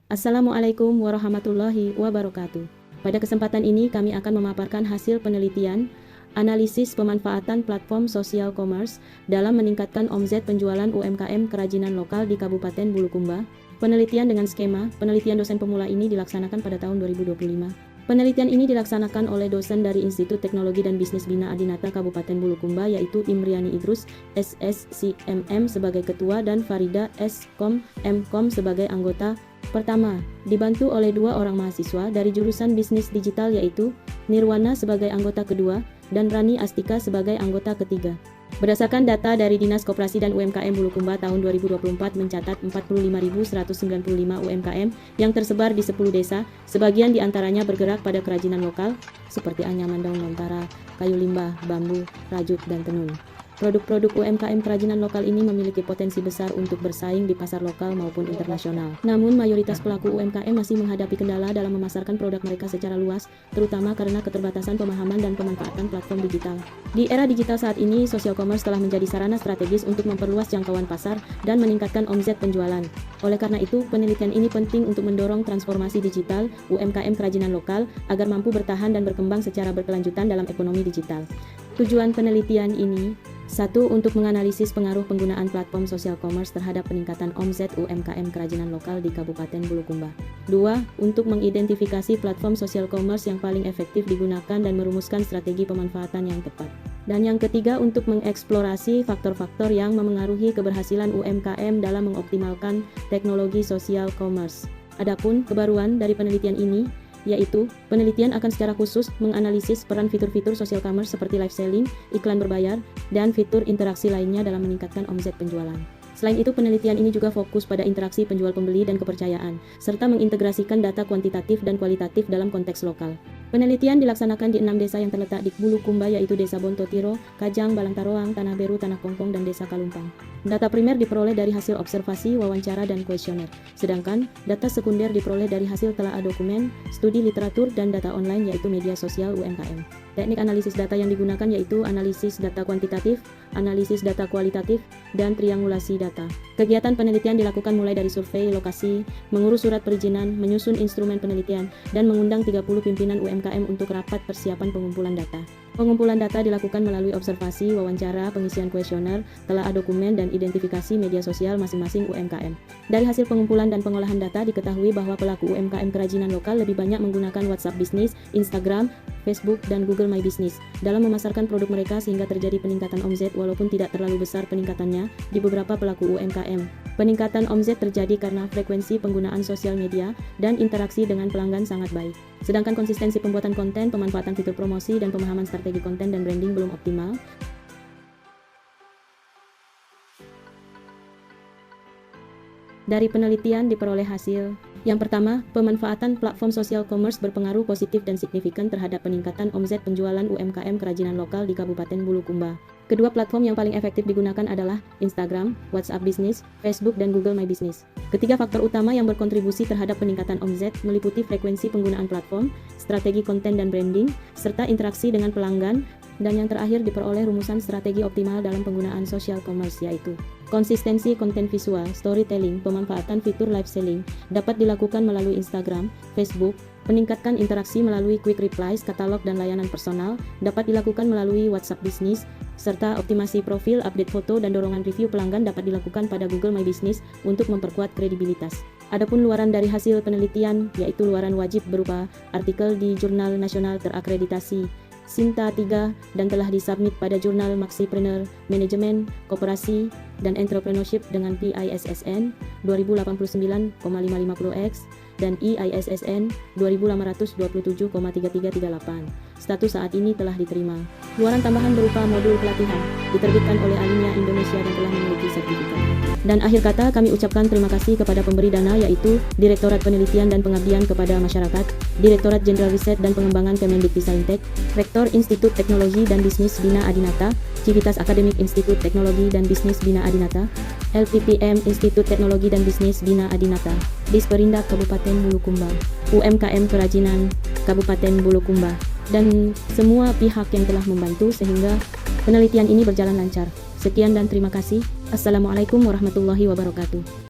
Assalamualaikum warahmatullahi wabarakatuh. Pada kesempatan ini kami akan memaparkan hasil penelitian analisis pemanfaatan platform sosial commerce dalam meningkatkan omzet penjualan UMKM kerajinan lokal di Kabupaten Bulukumba. Penelitian dengan skema penelitian dosen pemula ini dilaksanakan pada tahun 2025. Penelitian ini dilaksanakan oleh dosen dari Institut Teknologi dan Bisnis Bina Adinata Kabupaten Bulukumba yaitu Imriani Idrus, SSCMM sebagai ketua dan Farida S.Com, M.Com sebagai anggota. Pertama, dibantu oleh dua orang mahasiswa dari jurusan Bisnis Digital yaitu Nirwana sebagai anggota kedua dan Rani Astika sebagai anggota ketiga. Berdasarkan data dari Dinas Koperasi dan UMKM Bulukumba tahun 2024 mencatat 45.195 UMKM yang tersebar di 10 desa, sebagian diantaranya bergerak pada kerajinan lokal seperti anyaman daun lontara, kayu limbah, bambu, rajut, dan tenun. Produk-produk UMKM kerajinan lokal ini memiliki potensi besar untuk bersaing di pasar lokal maupun internasional. Namun, mayoritas pelaku UMKM masih menghadapi kendala dalam memasarkan produk mereka secara luas, terutama karena keterbatasan pemahaman dan pemanfaatan platform digital. Di era digital saat ini, social commerce telah menjadi sarana strategis untuk memperluas jangkauan pasar dan meningkatkan omzet penjualan. Oleh karena itu, penelitian ini penting untuk mendorong transformasi digital UMKM kerajinan lokal agar mampu bertahan dan berkembang secara berkelanjutan dalam ekonomi digital. Tujuan penelitian ini: 1. Untuk menganalisis pengaruh penggunaan platform sosial commerce terhadap peningkatan omzet UMKM kerajinan lokal di Kabupaten Bulukumba. 2. Untuk mengidentifikasi platform sosial commerce yang paling efektif digunakan dan merumuskan strategi pemanfaatan yang tepat. Dan yang ketiga, untuk mengeksplorasi faktor-faktor yang memengaruhi keberhasilan UMKM dalam mengoptimalkan teknologi sosial commerce. Adapun kebaruan dari penelitian ini, yaitu penelitian akan secara khusus menganalisis peran fitur-fitur social commerce seperti live selling, iklan berbayar, dan fitur interaksi lainnya dalam meningkatkan omzet penjualan. Selain itu, penelitian ini juga fokus pada interaksi penjual pembeli dan kepercayaan, serta mengintegrasikan data kuantitatif dan kualitatif dalam konteks lokal. Penelitian dilaksanakan di 6 desa yang terletak di Bulukumba yaitu Desa Bontotiro, Kajang, Balangtaroang, Tanah Beru, Tanah Kongkong, dan Desa Kalumpang. Data primer diperoleh dari hasil observasi, wawancara, dan kuesioner. Sedangkan data sekunder diperoleh dari hasil telaah dokumen, studi literatur, dan data online yaitu media sosial UMKM. Teknik analisis data yang digunakan yaitu analisis data kuantitatif, analisis data kualitatif, dan triangulasi data. Kegiatan penelitian dilakukan mulai dari survei lokasi, mengurus surat perizinan, menyusun instrumen penelitian, dan mengundang 30 pimpinan UMKM untuk rapat persiapan pengumpulan data. Pengumpulan data dilakukan melalui observasi, wawancara, pengisian kuesioner, telaah dokumen, dan identifikasi media sosial masing-masing UMKM. Dari hasil pengumpulan dan pengolahan data diketahui bahwa pelaku UMKM kerajinan lokal lebih banyak menggunakan WhatsApp Business, Instagram, Facebook, dan Google My Business dalam memasarkan produk mereka sehingga terjadi peningkatan omzet walaupun tidak terlalu besar peningkatannya di beberapa pelaku UMKM. Peningkatan omzet terjadi karena frekuensi penggunaan sosial media dan interaksi dengan pelanggan sangat baik. Sedangkan konsistensi pembuatan konten, pemanfaatan fitur promosi, dan pemahaman strategi konten dan branding belum optimal. Dari penelitian diperoleh hasil. Yang pertama, pemanfaatan platform sosial commerce berpengaruh positif dan signifikan terhadap peningkatan omzet penjualan UMKM kerajinan lokal di Kabupaten Bulukumba. Kedua platform yang paling efektif digunakan adalah Instagram, WhatsApp Business, Facebook, dan Google My Business. Ketiga faktor utama yang berkontribusi terhadap peningkatan omzet meliputi frekuensi penggunaan platform, strategi konten dan branding, serta interaksi dengan pelanggan, dan yang terakhir diperoleh rumusan strategi optimal dalam penggunaan social commerce yaitu konsistensi konten visual, storytelling, pemanfaatan fitur live selling dapat dilakukan melalui Instagram, Facebook, peningkatkan interaksi melalui quick replies, katalog, dan layanan personal dapat dilakukan melalui WhatsApp Business, serta optimasi profil, update foto, dan dorongan review pelanggan dapat dilakukan pada Google My Business untuk memperkuat kredibilitas. Adapun luaran dari hasil penelitian, yaitu luaran wajib berupa artikel di jurnal nasional terakreditasi Sinta 3 dan telah disubmit pada jurnal Maxipreneur, Manajemen, Koperasi, dan Entrepreneurship dengan PISSN 2089,550X dan IISSN 2827,3338. Status saat ini telah diterima. Luaran tambahan berupa modul pelatihan diterbitkan oleh Alinea Indonesia dan telah memiliki sertifikat. Dan akhir kata kami ucapkan terima kasih kepada pemberi dana yaitu Direktorat Penelitian dan Pengabdian kepada Masyarakat, Direktorat Jenderal Riset dan Pengembangan Kemendikti-Saintek, Rektor Institut Teknologi dan Bisnis Bina Adinata, Civitas Akademik Institut Teknologi dan Bisnis Bina Adinata, LPPM Institut Teknologi dan Bisnis Bina Adinata, Disperindak Kabupaten Bulukumba, UMKM Kerajinan Kabupaten Bulukumba, dan semua pihak yang telah membantu sehingga penelitian ini berjalan lancar. Sekian dan terima kasih. Assalamualaikum warahmatullahi wabarakatuh.